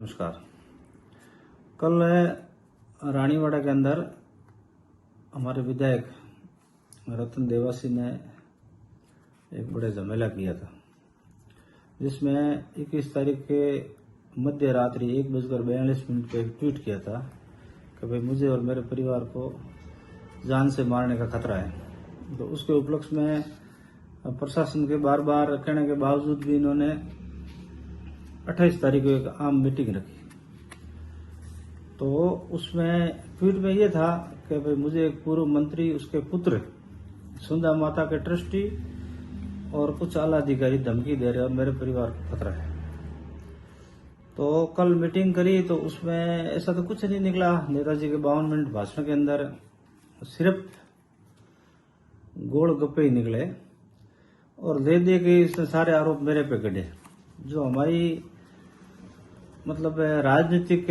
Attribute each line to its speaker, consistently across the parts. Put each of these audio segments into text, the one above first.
Speaker 1: नमस्कार। कल रानीवाड़ा के अंदर हमारे विधायक रतन देवासी ने एक बड़े झमेला किया था, जिसमें 21 तारीख के मध्य रात्रि 1:42 पे एक ट्वीट किया था कि भाई मुझे और मेरे परिवार को जान से मारने का खतरा है। तो उसके उपलक्ष्य में प्रशासन के बार बार कहने के बावजूद भी इन्होंने 28 तारीख को एक आम मीटिंग रखी। तो उसमें ट्वीट में ये था कि भाई मुझे एक पूर्व मंत्री, उसके पुत्र, सुंदा माता के ट्रस्टी और कुछ आला अधिकारी धमकी दे रहे और मेरे परिवार को खतरा है। तो कल मीटिंग करी तो उसमें ऐसा तो कुछ नहीं निकला। नेताजी के 52 मिनट भाषण के अंदर सिर्फ गोल गप्पे ही निकले और दे के इसने सारे आरोप मेरे पे गढ़े, जो हमारी मतलब राजनीतिक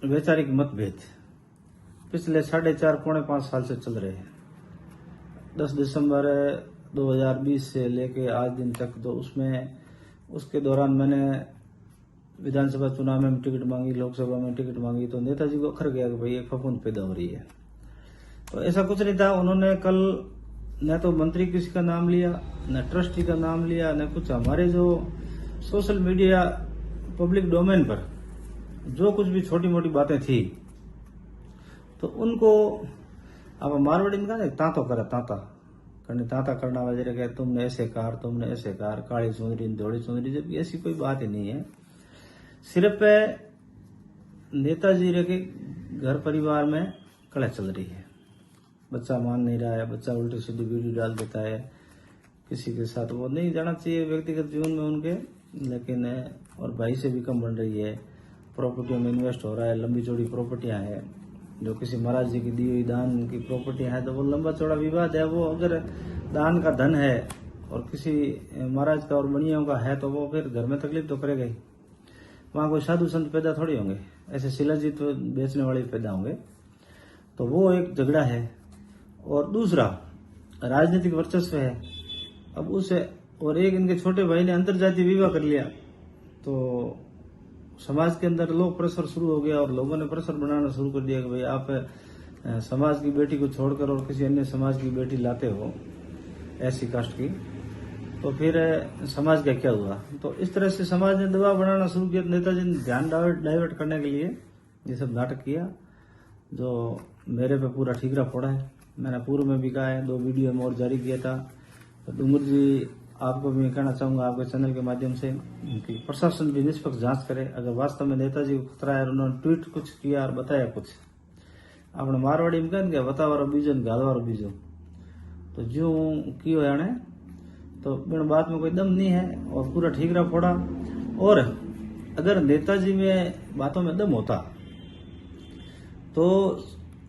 Speaker 1: वैचारिक मतभेद पिछले 4.5 पौने 5 साल से चल रहे हैं। 10 दिसंबर 2020 से लेके आज दिन तक, तो उसके दौरान मैंने विधानसभा चुनाव में टिकट मांगी, लोकसभा में टिकट मांगी, तो नेताजी को अखर गया कि भाई एक फफूंद पैदा हो रही है। तो ऐसा कुछ नहीं था। उन्होंने कल न तो मंत्री किसी का नाम लिया, न ट्रस्टी का नाम लिया, न कुछ। हमारे जो सोशल मीडिया पब्लिक डोमेन पर जो कुछ भी छोटी मोटी बातें थी, तो उनको अब मारवाड़ी में कहा तांतो करे, तांता करना वजह के तुमने ऐसे कार, काली चुनरी धोड़ी चुनरी, जबकि ऐसी कोई बात ही नहीं है। सिर्फ नेताजी के घर परिवार में कलह चल रही है। बच्चा मान नहीं रहा है, बच्चा उल्टी सीधी वीडियो डाल देता है किसी के साथ। वो नहीं जाना चाहिए व्यक्तिगत जीवन में उनके, लेकिन और भाई से भी कम बन रही है। प्रॉपर्टियों में इन्वेस्ट हो रहा है, लंबी चौड़ी प्रॉपर्टियां हैं, जो किसी महाराज जी की दी हुई दान की प्रॉपर्टियां हैं, तो वो लंबा चौड़ा विवाद है। वो अगर दान का धन है और किसी महाराज का और बनियों का है, तो वो फिर घर में तकलीफ तो करेगा ही। वहां कोई साधु संत पैदा थोड़ी होंगे, ऐसे शिलाजीत तो बेचने वाले पैदा होंगे। तो वो एक झगड़ा है। और दूसरा राजनीतिक वर्चस्व है। अब उसे और एक इनके छोटे भाई ने अंतरजातीय विवाह कर लिया, तो समाज के अंदर लोग प्रेशर शुरू हो गया और लोगों ने प्रेशर बनाना शुरू कर दिया कि भाई आप समाज की बेटी को छोड़कर और किसी अन्य समाज की बेटी लाते हो, ऐसी कास्ट की, तो फिर समाज का क्या हुआ। तो इस तरह से समाज ने दबाव बनाना शुरू किया। नेताजी ने ध्यान डाइवर्ट करने के लिए ये सब नाटक किया, जो मेरे पे पूरा ठीकरा फोड़ा है। मैंने पूर्व में भी कहा है, 2 वीडियो में और जारी किया था। तो डूंगर जी, आपको भी कहना चाहूंगा आपके चैनल के माध्यम से कि प्रशासन भी निष्पक्ष जांच करे। अगर वास्तव में नेताजी को खतरा है और उन्होंने ट्वीट कुछ किया और बताया कुछ, आपने मारवाड़ी में कहने बतावारो बीजो गालवारो बीजो, तो जो कियो है तो बिन बात में कोई दम नहीं है और पूरा ठीकरा फोड़ा। और अगर नेताजी में बातों में दम होता तो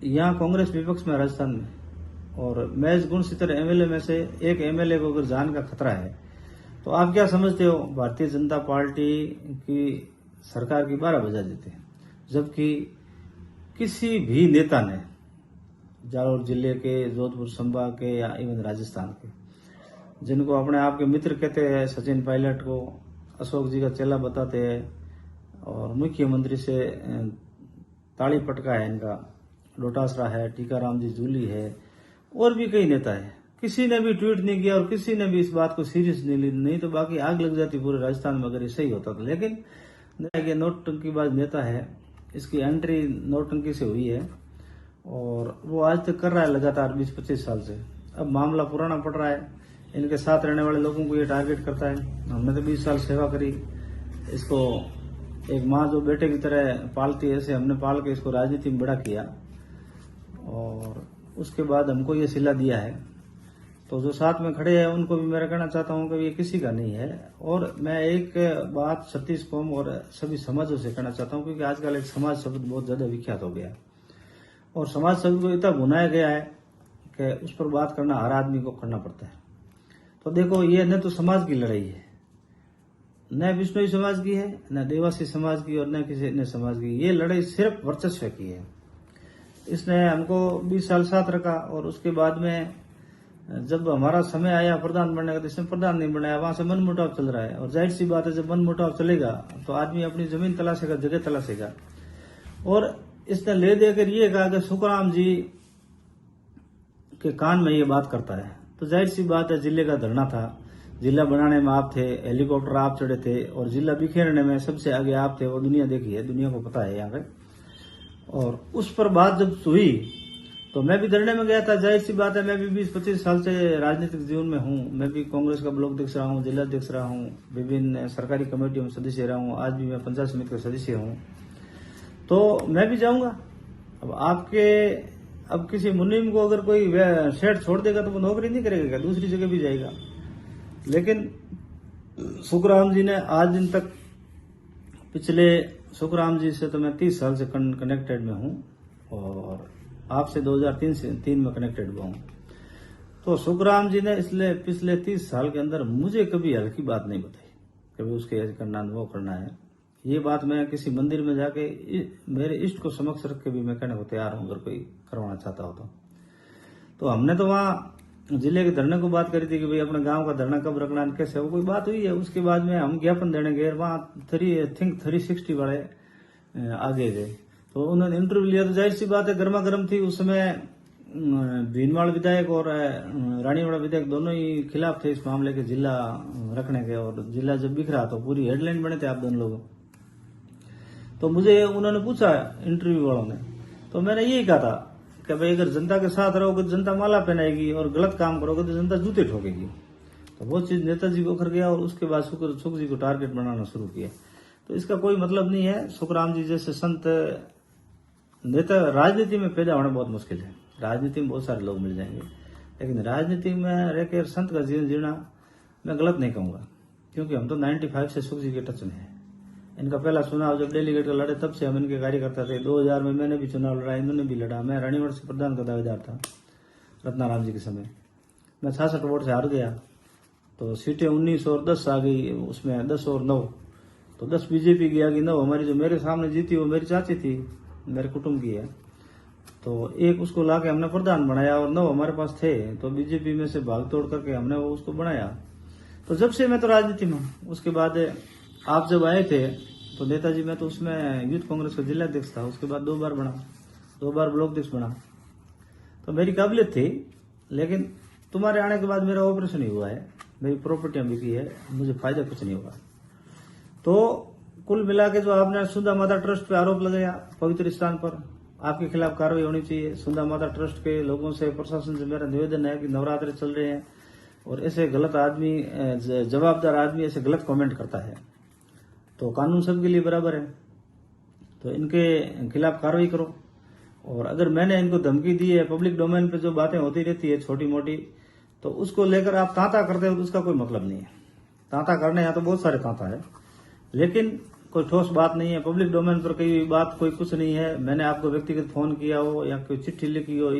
Speaker 1: यहाँ कांग्रेस विपक्ष में राजस्थान में और महज गुणसितर एमएलए में से एक एमएलए को अगर जान का खतरा है, तो आप क्या समझते हो, भारतीय जनता पार्टी की सरकार की 12 बजा देते हैं। जबकि किसी भी नेता ने जालौर जिले के, जोधपुर संभाग के या इवन राजस्थान के, जिनको अपने आप के मित्र कहते हैं, सचिन पायलट को अशोक जी का चेला बताते हैं और मुख्यमंत्री से ताली पटका है इनका, डोटासरा है, टीकाराम जी जूली है, और भी कई नेता है, किसी ने भी ट्वीट नहीं किया और किसी ने भी इस बात को सीरियस नहीं ली। नहीं तो बाकी आग लग जाती पूरे राजस्थान में अगर ये सही होता तो। लेकिन ये नोटंकीबाज नेता है, इसकी एंट्री नोटंकी से हुई है और वो आज तक कर रहा है लगातार 20-25 साल से। अब मामला पुराना पड़ रहा है, इनके साथ रहने वाले लोगों को ये टारगेट करता है। हमने तो 20 साल सेवा करी, इसको एक माँ जो बेटे की तरह पालती है, ऐसे हमने पाल के इसको राजनीति में बड़ा किया और उसके बाद हमको ये सिला दिया है। तो जो साथ में खड़े हैं उनको भी मैं कहना चाहता हूं कि ये किसी का नहीं है। और मैं एक बात छत्तीस कौम और सभी समाजों से कहना चाहता हूं, क्योंकि आजकल एक समाज शब्द बहुत ज्यादा विख्यात हो गया और समाज शब्द को इतना भुनाया गया है कि उस पर बात करना हर आदमी को करना पड़ता है। तो देखो, ये न तो समाज की लड़ाई है, न विष्णुई समाज की है, न देवासी समाज की और न किसी अन्य समाज की। ये लड़ाई सिर्फ वर्चस्व की है। इसने हमको 20 साल साथ रखा और उसके बाद में जब हमारा समय आया प्रधान बनने का, तो इसमें प्रधान नहीं बनाया, वहां से मनमुटाव चल रहा है। और जाहिर सी बात है, जब मनमुटाव चलेगा तो आदमी अपनी जमीन तलाशेगा, जगह तलाशेगा। और इसने ले देकर ये कहा कि सुखराम जी के कान में ये बात करता है, तो जाहिर सी बात है, जिले का धरना था, जिला बनाने में आप थे, हेलीकॉप्टर आप चढ़े थे, और जिला बिखेरने में सबसे आगे आप थे। वो दुनिया देखी है, दुनिया को पता है यहाँ पे। और उस पर बात जब हुई तो मैं भी धरने में गया था। जाहिर सी बात है, मैं भी 20-25 साल से राजनीतिक जीवन में हूँ। मैं भी कांग्रेस का ब्लॉक अध्यक्ष रहा हूँ, जिला अध्यक्ष रहा हूँ, विभिन्न सरकारी कमेटियों में सदस्य रहा हूँ, आज भी मैं पंचायत समिति का सदस्य हूँ। तो मैं भी जाऊंगा। अब किसी मुनीम को अगर कोई शेड छोड़ देगा तो वो नौकरी नहीं करेगा, दूसरी जगह भी जाएगा। लेकिन सुखराम जी ने आज दिन तक, सुखराम जी से तो मैं 30 साल से कनेक्टेड में हूँ, और आपसे 2003 में कनेक्टेड हुआ हूँ। तो सुखराम जी ने इसलिए पिछले 30 साल के अंदर मुझे कभी हल्की बात नहीं बताई, कभी उसके ऐसे करना वो करना है। ये बात मैं किसी मंदिर में जाके मेरे इष्ट को समक्ष रख के भी मैं कहने को तैयार हूँ, अगर कोई करवाना चाहता हो तो। हमने तो वहाँ जिले के धरने को बात करी थी कि भाई अपने गांव का धरना कब रखना है, कैसे, वो कोई बात हुई है। उसके बाद में हम ज्ञापन देने गए, वहाँ 360 वाले आगे गए, तो उन्होंने इंटरव्यू लिया। तो जाहिर सी बात है, गर्मा गर्म थी उस समय। भीनमाल विधायक और रानीवाड़ा विधायक दोनों ही खिलाफ थे इस मामले के, जिला रखने के। और जिला जब बिखरा तो पूरी हेडलाइन बने थे आप दोनों लोग। तो मुझे उन्होंने पूछा इंटरव्यू वालों ने, तो मैंने यही कहा था कि भाई अगर जनता के साथ रहोगे तो जनता माला पहनाएगी, और गलत काम करोगे तो जनता जूते ठोकेगी। तो वो चीज नेताजी को उखर गया, और उसके बाद सुख जी को टारगेट बनाना शुरू किया। तो इसका कोई मतलब नहीं है। सुखराम जी जैसे संत नेता राजनीति में पैदा होना बहुत मुश्किल है। राजनीति में बहुत सारे लोग मिल जाएंगे, लेकिन राजनीति में रहकर संत का जीवन जीना मैं गलत नहीं कहूंगा, क्योंकि हम तो 95 से सुख जी के टच में है। इनका पहला चुनाव जब डेलीगेट का लड़े तब से हम इनके कार्यकर्ता थे। 2000 में मैंने भी चुनाव लड़ा, इन्होंने भी लड़ा। मैं रानीवाड़ा से प्रधान का दावेदार था रत्नाराम जी के समय। मैं 66 वोट से हार गया, तो सीटें 19 और 10 आ गई, उसमें 10 और 9, तो 10 बीजेपी की आ गई, 9 हमारी। जो मेरे सामने जीती वो मेरी चाची थी, मेरे कुटुंब की है। तो एक उसको लाके हमने प्रधान बनाया, और 9 हमारे पास थे, तो बीजेपी में से भाग तोड़ करके हमने वो उसको बनाया। तो जब से मैं तो राजनीति में हूं। उसके बाद आप जब आए थे तो नेताजी में तो उसमें यूथ कांग्रेस का जिला अध्यक्ष था, उसके बाद 2 बार बना, 2 बार ब्लॉक अध्यक्ष बना। तो मेरी काबिलियत थी, लेकिन तुम्हारे आने के बाद मेरा ऑपरेशन ही हुआ है, मेरी प्रॉपर्टियां बिकी है, मुझे फायदा कुछ नहीं हुआ। तो कुल मिला के जो आपने सुधा माता ट्रस्ट पे आरोप लगाया पवित्र स्थान पर, आपके खिलाफ कार्रवाई होनी चाहिए। सुधा माता ट्रस्ट के लोगों से, प्रशासन से मेरा निवेदन है कि नवरात्रि चल रहे हैं और ऐसे गलत आदमी, जवाबदार आदमी ऐसे गलत कमेंट करता है, तो कानून सबके लिए बराबर है, तो इनके खिलाफ कार्रवाई करो। और अगर मैंने इनको धमकी दी है, पब्लिक डोमेन पे जो बातें होती रहती है छोटी मोटी, तो उसको लेकर आप तांता करते हो तो उसका कोई मतलब नहीं है। तांता करने यहाँ तो बहुत सारे तांता है, लेकिन कोई ठोस बात नहीं है। पब्लिक डोमेन पर कई बात कोई कुछ नहीं है। मैंने आपको व्यक्तिगत फोन किया हो या कोई चिट्ठी लिखी हो,